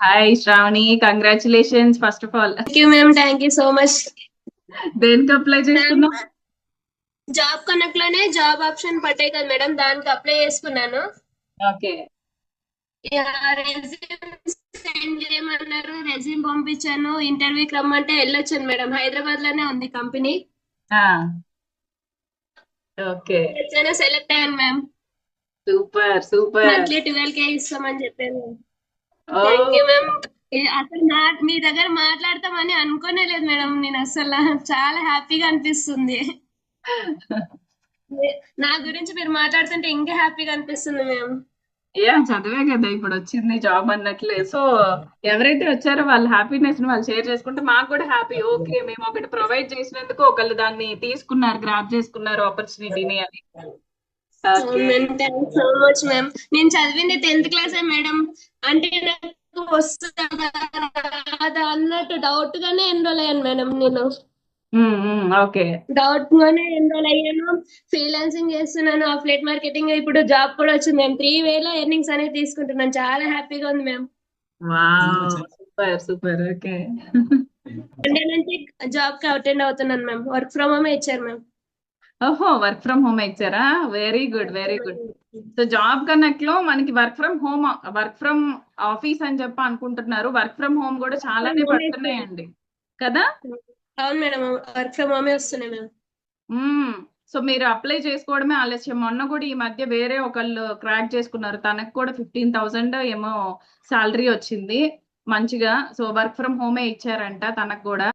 Hi Shravani, congratulations first of all. Thank you ma'am, thank you so much దేనికి apply ma'am. చేసుకున్నావు? Job connect లోనే job option పట్టాయి కదా madam, దానికి apply చేసుకున్నాను. ఓకే. రెజ్యూమ్ సెండ్ చేయమన్నారు, రెజ్యూమ్ పంపించాను. ఇంటర్వ్యూకి రమ్మంటే వెళ్ళొచ్చాను మేడం. హైదరాబాద్ లోనే ఉంది కంపెనీ. ఓకే. సెలెక్ట్ అయ్యాను ma'am. Super super. Monthly 12K ఇస్తామని చెప్పాను. ఓ. Thank you ma'am. అసలు మీ దగ్గర మాట్లాడతామని అనుకోనే లేదు మేడం. నేను అసలు చాలా హ్యాపీగా అనిపిస్తుంది. నా గురించి మీరు మాట్లాడుతుంటే ఇంకా హ్యాపీగా అనిపిస్తుంది మ్యామ్. చదివే కదా ఇప్పుడు వచ్చింది జాబ్ అన్నట్లే. సో ఎవరైతే వచ్చారో వాళ్ళ హ్యాపీనెస్ ని వాళ్ళు షేర్ చేసుకుంటే మాకు కూడా హ్యాపీ. ఓకే, మేము ఒకటి ప్రొవైడ్ చేసినందుకు ఒకళ్ళు దాన్ని తీసుకున్నారు, గ్రాప్ చేసుకున్నారు ఆపర్చునిటీని అని. Okay. Thanks so much ma'am. నేను చదివింది 10th క్లాసే మేడం. అంటే నాకు వస్తుందా రాదా అన్నట్టు డౌట్ గానే ఎన్రోల్ అయ్యాను మేడం. నేను ఓకే. డౌట్ గానే ఎన్రోల్ అయ్యాను. ఫ్రీలాన్సింగ్ చేస్తున్నాను, అఫ్లేట్ మార్కెటింగ్. ఇప్పుడు జాబ్ కూడా వచ్చింది మ్యామ్. 3 వేల ఎర్నింగ్స్ అనేది తీసుకుంటున్నాను. చాలా హ్యాపీగా ఉంది ma'am. Wow, super super. Okay. Monday నుంచి జాబ్ కి అటెండ్ అవుతున్నాను మ్యామ్. వర్క్ ఫ్రమ్ హోమ్ ఇచ్చారు మ్యామ్. ఓహో, వర్క్ ఫ్రమ్ హోమ్ ఇచ్చారా? Very good very good. So job connect లో మనకి work from home, work from office అని చెప్పి అనుకుంటున్నారు. వర్క్ ఫ్రమ్ హోమ్ కూడా చాలానే పడుతున్నాయండి కదా. అవును మేడం, వర్క్ ఫ్రమ్ హోమే వస్తున్నాయి మ్యామ్. సో మీరు అప్లై చేసుకోవడమే ఆలస్యం. మొన్న కూడా ఈ మధ్య వేరే ఒకళ్ళు క్రాక్ చేసుకున్నారు, తనకు కూడా 15,000 ఏమో శాలరీ వచ్చింది మంచిగా. సో వర్క్ ఫ్రమ్ హోమే ఇచ్చారంట తనకు కూడా.